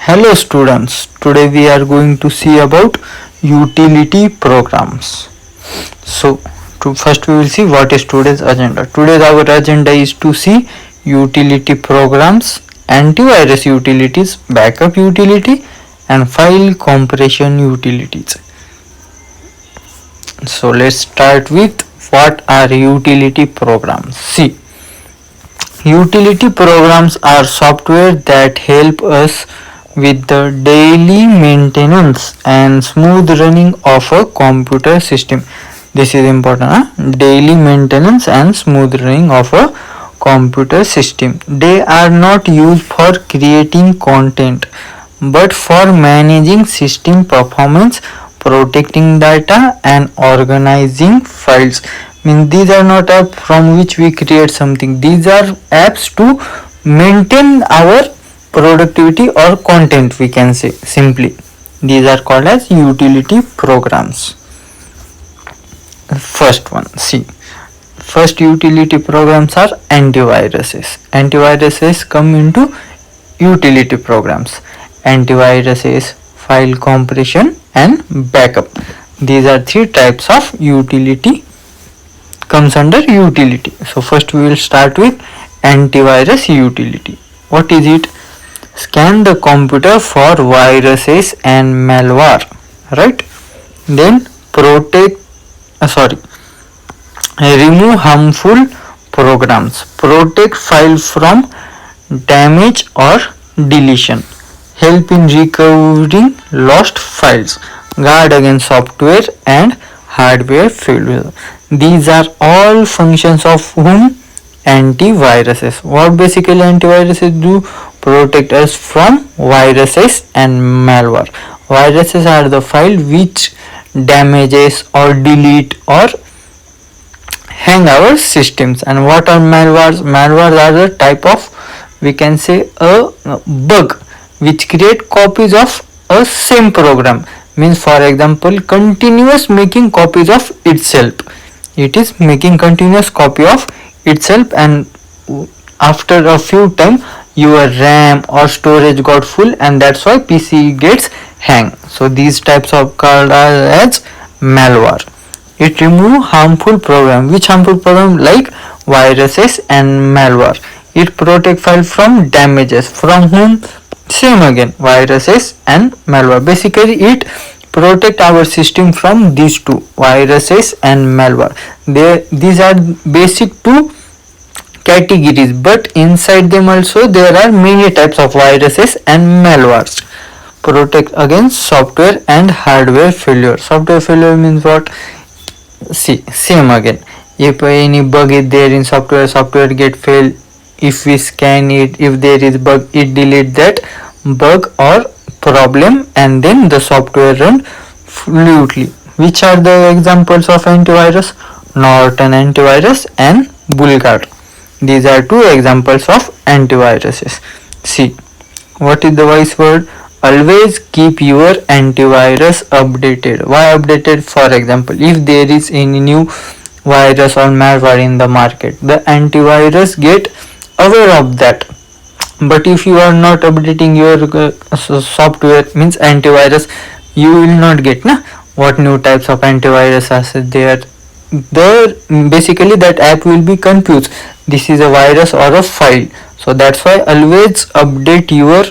Hello students, today we are going to see about utility programs. So first we will see what is today's agenda. Today's our agenda is to see utility programs, antivirus utilities, backup utility and file compression utilities. So let's start with what are utility programs. See, utility programs are software that help us with the daily maintenance and smooth running of a computer system. This is important, daily maintenance and smooth running of a computer system. They are not used for creating content but for managing system performance, protecting data and organizing files. Means these are not apps from which we create something. These are apps to maintain our productivity or content, we can say simply. These are called as utility programs. First one, see, first utility programs are antiviruses. Antiviruses come into utility programs. Antiviruses, file compression and backup. These are three types of utility comes under utility. So first we will start with antivirus utility. What is it? Scan the computer for viruses and malware, right? Then remove harmful programs, protect file from damage or deletion, help in recovering lost files, guard against software and hardware failure. These are all functions of whom? Antiviruses. What basically antiviruses do? Protect us from viruses and malware. Viruses are the file which damages or delete or hang our systems. And what are malwares? Malwares are the type of, we can say, a bug which create copies of a same program. Means for example, continuous making copies of itself. It is making continuous copy of itself, and after a few time your RAM or storage got full and that's why PC gets hang. So these types of called as malware. It remove harmful program. Which harmful program? Like viruses and malware. It protect file from damages. From whom? Same again, viruses and malware. Basically it protect our system from these two, viruses and malware. These are basic two categories, but inside them also there are many types of viruses and malwares. Protect against software and hardware failure. Software failure means what? See, same again, if any bug is there in software get fail. If we scan it, if there is bug, it delete that bug or problem and then the software run fluidly. Which are the examples of antivirus? Norton antivirus and BullGuard. These are two examples of antiviruses. See, what is the wise word? Always keep your antivirus updated. Why updated? For example, if there is any new virus or malware in the market, the antivirus get aware of that. But if you are not updating your software, means antivirus, you will not get what new types of antivirus are there. Basically that app will be confused. This is a virus or a file. So that's why always update your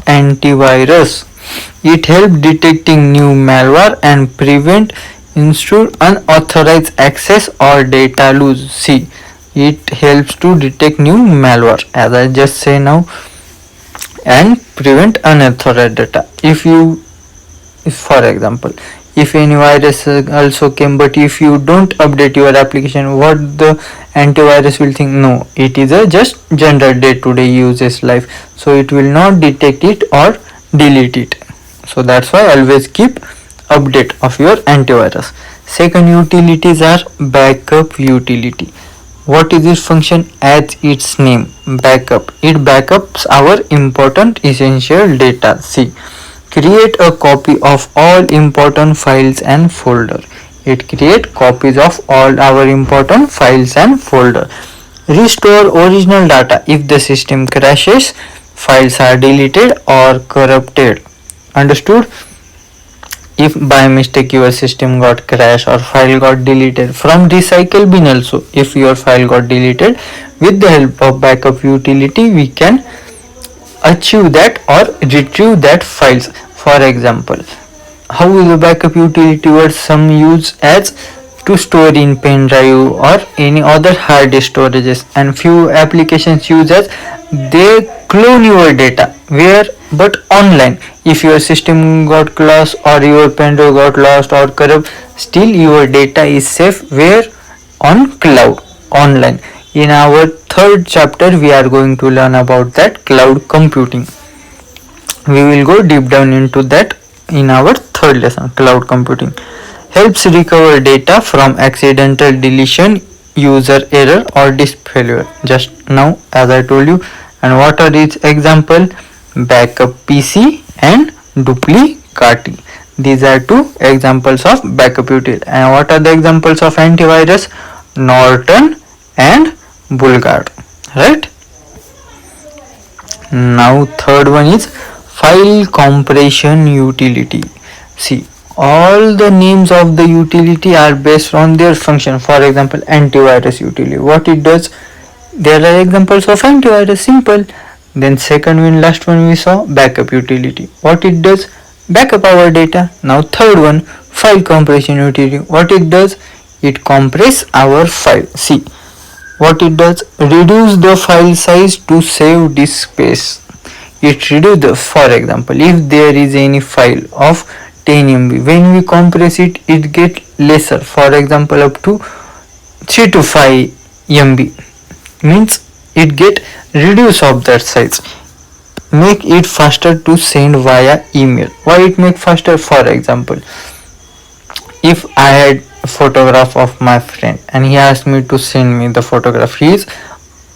antivirus. It helps detecting new malware and prevent unauthorized access or data loss. See, it helps to detect new malware, as I just say now, and prevent unauthorized data. If for example, if any virus also came, but if you don't update your application, what the antivirus will think? No, it is a just general day-to-day uses life, so it will not detect it or delete it. So that's why always keep update of your antivirus. Second utilities are backup utility. What is its function? As its name, backup. It backups our important essential data. See, create a copy of all important files and folder. It create copies of all our important files and folder. Restore original data. If the system crashes, files are deleted or corrupted. Understood? If by mistake your system got crashed or file got deleted from recycle bin also, if your file got deleted, with the help of backup utility we can achieve that or retrieve that files. For example, how is a backup utility word some use as to store in pen drive or any other hard disk storages, and few applications use as they clone your data where but online. If your system got lost or your pen drive got lost or corrupt, still your data is safe where on cloud online. In our third chapter we are going to learn about that cloud computing. We will go deep down into that in our third lesson. Cloud computing helps recover data from accidental deletion, user error or disk failure. Just now as I told you. And what are its example? Backup PC and duplicati. These are two examples of backup utility. And what are the examples of antivirus? Norton and Bulgard, right? Now third one is file compression utility. See, all the names of the utility are based on their function. For example, antivirus utility, what it does, there are examples of antivirus, simple. Then second one, last one we saw backup utility, what it does, backup our data. Now third one, file compression utility, what it does, it compress our file. See what it does, reduce the file size to save disk space. It reduce the, for example, if there is any file of 10 MB, when we compress it, it get lesser, for example up to 3 to 5 MB, means it get reduce of that size, make it faster to send via email. Why it make faster? For example, if I had a photograph of my friend and he asked me to send me the photograph, he is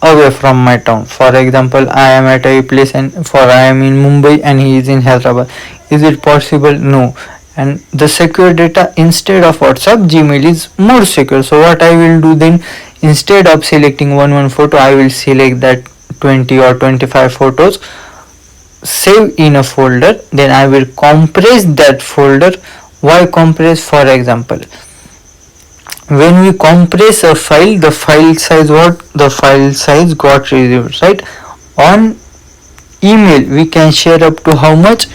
away from my town. For example, I am at a place and I am in Mumbai and he is in Hyderabad. Is it possible? No. And the secure data, instead of WhatsApp, Gmail is more secure. So what I will do then, instead of selecting one photo, I will select that 20 or 25 photos, save in a folder, then I will compress that folder. Why compress? For example, when we compress a file, the file size, what the file size got reduced, right? On email we can share up to how much?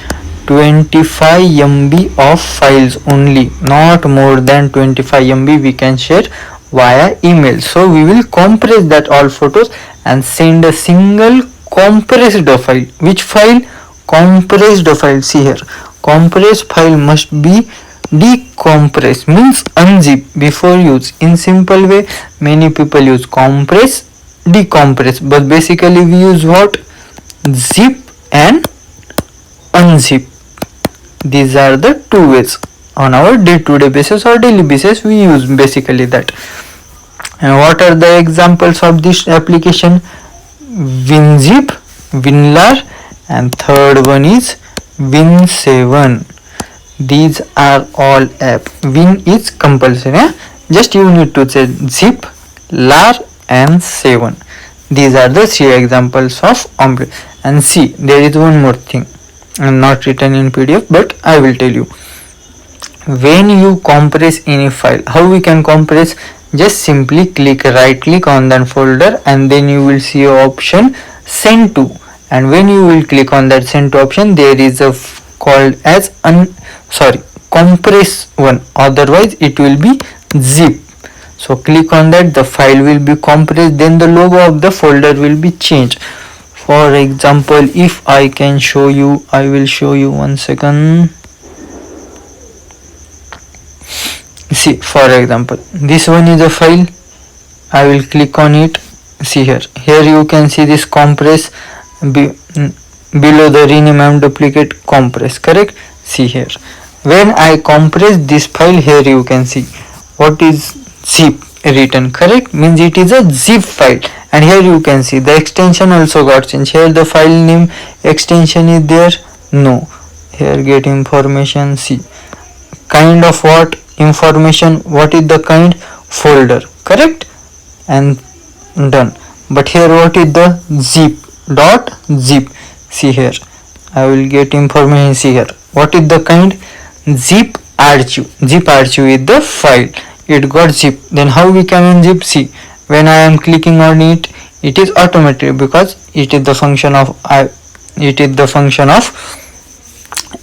25 MB of files only, not more than 25 MB we can share via email. So we will compress that all photos and send a single compressed file. Which file? Compressed file. See here, compressed file must be decompress, means unzip before use. In simple way, many people use compress, decompress, but basically we use what? Zip and unzip. These are the two ways on our day-to-day basis or daily basis we use basically that. And what are the examples of this application? WinZip, WinRAR, and third one is Win7. These are all app. Win is compulsory, just you need to say zip, lar and 7. These are the 3 examples of and see, there is one more thing, not written in PDF, but I will tell you. When you compress any file, how we can compress? Just simply right click on that folder and then you will see a option send to, and when you will click on that send to option, there is a called as compress one, otherwise it will be zip. So click on that, the file will be compressed, then the logo of the folder will be changed. For example, if I can show you, I will show you, one second. See, for example, this one is a file, I will click on it. See here you can see this compress below the rename and duplicate compress, correct? See here, when I compress this file, here you can see what is zip written, correct? Means it is a zip file. And here you can see the extension also got changed. Here the file name extension is there, no. Here get information, see kind of what information, what is the kind? Folder, correct? And done. But here what is the zip, dot zip, See here, I will get information. See here, what is the kind? Zip archive. Zip archive is the file. It got zip. Then how we can unzip? See, when I am clicking on it, it is automatic because it is the function of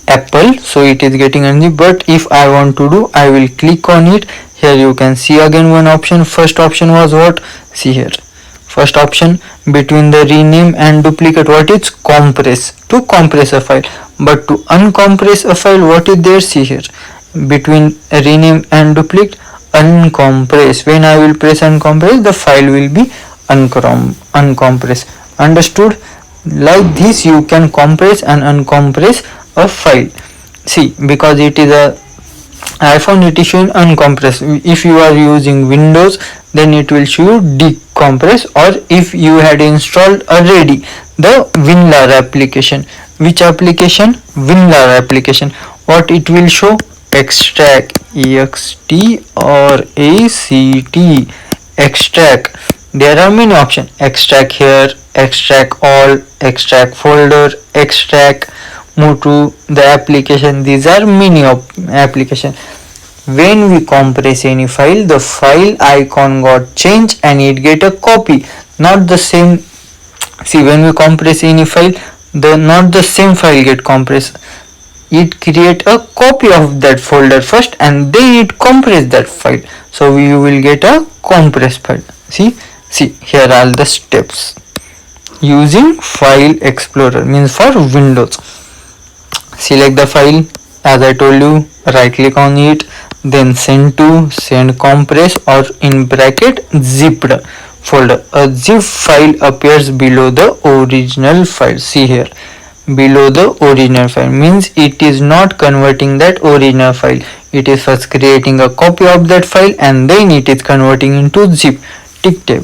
Apple, so it is getting unzip. But if I want to do, I will click on it. Here you can see again one option. First option was what? See here, first option, between the rename and duplicate, what is? Compress, to compress a file. But to uncompress a file, what is there? See here, between rename and duplicate, uncompress. When I will press uncompress, the file will be uncompress. Understood? Like this you can compress and uncompress a file. See, because it is a iPhone, it is showing uncompress. If you are using Windows, then it will show you decompress. Or if you had installed already the WinRAR application, which application? WinRAR application, what it will show? Extract, EXT or ACT, extract. There are many options: extract here, extract all, extract folder, extract, move to the application. These are many application. When we compress any file, the file icon got changed and it get a copy, not the same. See, when we compress any file, not the same file get compressed. It create a copy of that folder first and then it compress that file. So we will get a compressed file. See here are the steps using File Explorer, means for Windows. Select the file, as I told you, right click on it, then send to, send compress, or in bracket zipped folder. A zip file appears below the original file. See here, below the original file means it is not converting that original file. It is first creating a copy of that file and then it is converting into zip. Tick tip.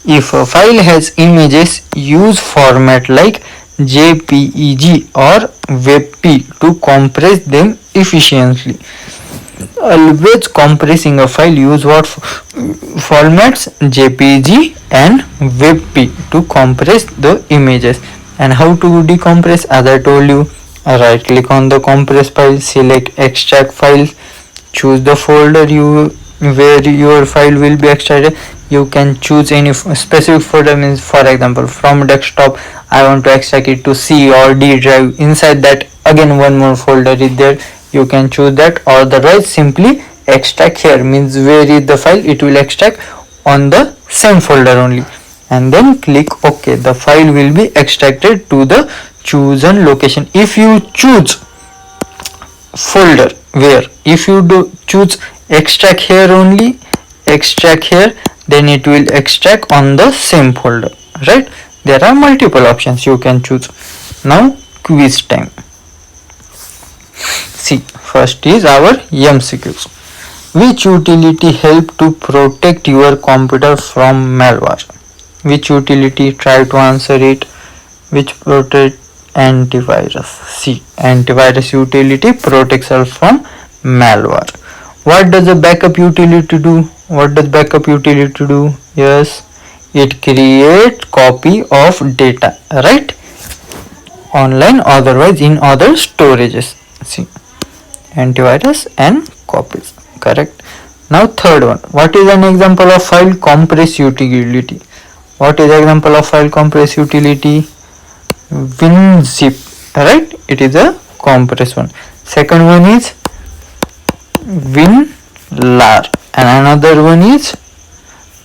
If a file has images, use format like JPEG or WebP to compress them efficiently. Always compressing a file, use what formats? JPG and WebP to compress the images. And how to decompress? As I told you, right click on the compressed file, select extract files, choose the folder where your file will be extracted. You can choose any specific folder, means for example from desktop I want to extract it to C or D drive. Inside that again one more folder is there, you can choose that. Or otherwise simply extract here, means where is the file, it will extract on the same folder only, and then click OK. The file will be extracted to the chosen location. If you choose folder where, if you do choose extract here only, extract here, then it will extract on the same folder, right? There are multiple options you can choose. Now quiz time. See, first is our MCQs. Which utility help to protect your computer from malware? Which utility? Try to answer it. Which protect? Antivirus. See, antivirus utility protects us from malware. What does a backup utility do? What does backup utility do? Yes, it creates copy of data, right? Online, otherwise in other storages. See, antivirus and copies, correct. Now third one, what is an example of file compress utility? What is example of file compress utility? WinZip, right? It is a compress one. Second one is WinRAR, and another one is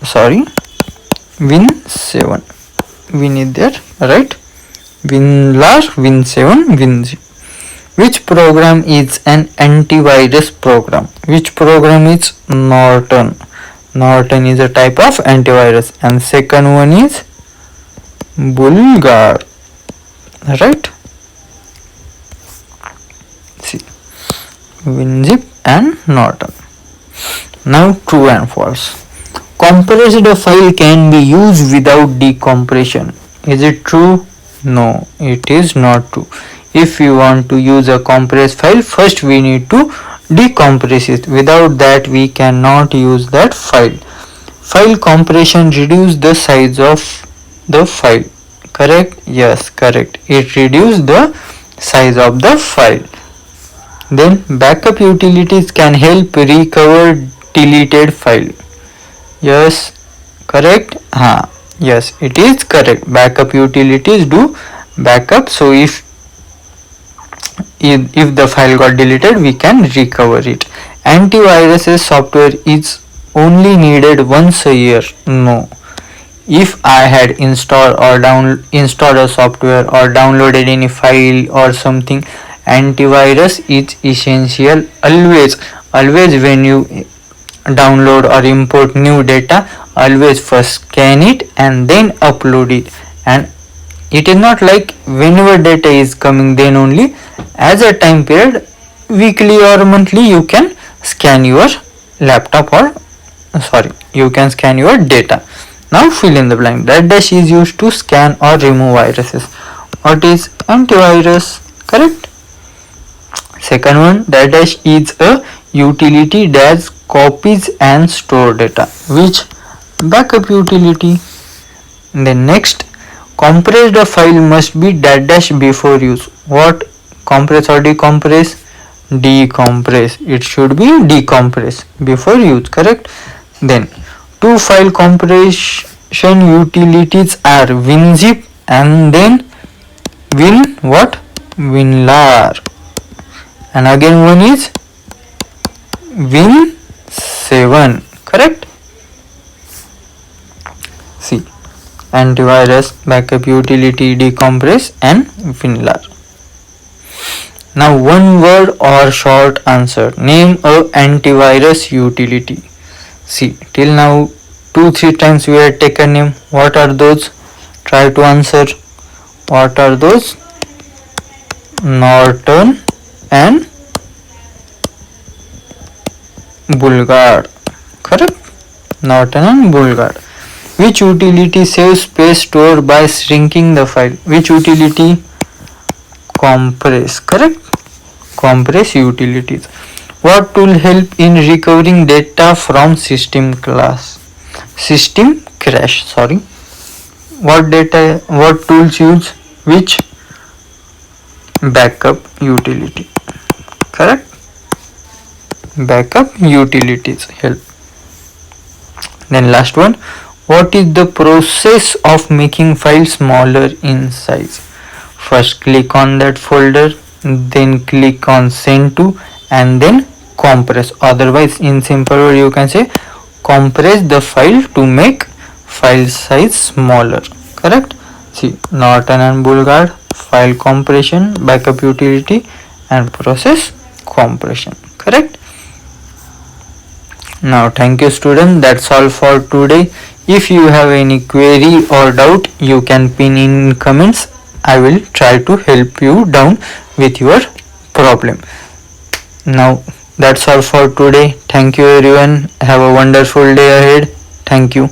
Win7. Win is there, right? WinRAR, Win7, WinZip. Which program is an antivirus program? Which program is Norton? Norton is a type of antivirus. And second one is Bulgar, right? See, WinZip and Norton. Now true and false. Compressed file can be used without decompression. Is it true? No, it is not true. If we want to use a compressed file, first we need to decompress it. Without that we cannot use that file. File compression reduces the size of the file. Correct? Yes, correct. It reduces the size of the file. Then backup utilities can help recover deleted file. Yes, correct? Yes, it is correct. Backup utilities do backup. So if the file got deleted, we can recover it. Antivirus software is only needed once a year. No. If I had installed a software or downloaded any file or something, antivirus is essential always when you download or import new data, always first scan it and then upload it. And it is not like whenever data is coming then only, as a time period, weekly or monthly, you can scan your laptop or you can scan your data. Now fill in the blank. That dash is used to scan or remove viruses. What is antivirus? Correct. Second one, that dash is a utility that copies and store data. Which? Backup utility. Then next, compress the file must be that dash before use. What? Compress or decompress? Decompress. It should be decompress before use. Correct. Then two file compression utilities are WinZip and then WinRAR, and again one is Win7. Correct. See, antivirus, backup utility, decompress and WinRAR. Now one word or short answer. Name a antivirus utility. See, till now 2-3 times we had taken name. What are those? Try to answer. What are those? Norton and BullGuard. Correct? Norton and BullGuard. Which utility saves space stored by shrinking the file? Which utility? Compress. Correct? Compress utilities. What tool help in recovering data from system crash? What tools use which? Backup utility. Correct? Backup utilities help. Then last one, what is the process of making files smaller in size? First click on that folder, then click on send to, and then compress. Otherwise, in simple word you can say compress the file to make file size smaller. Correct? See, Norton and BullGuard, file compression, backup utility and process compression. Correct? Now thank you student, that's all for today. If you have any query or doubt, you can pin in comments. I will try to help you down with your problem. Now that's all for today. Thank you everyone. Have a wonderful day ahead. Thank you.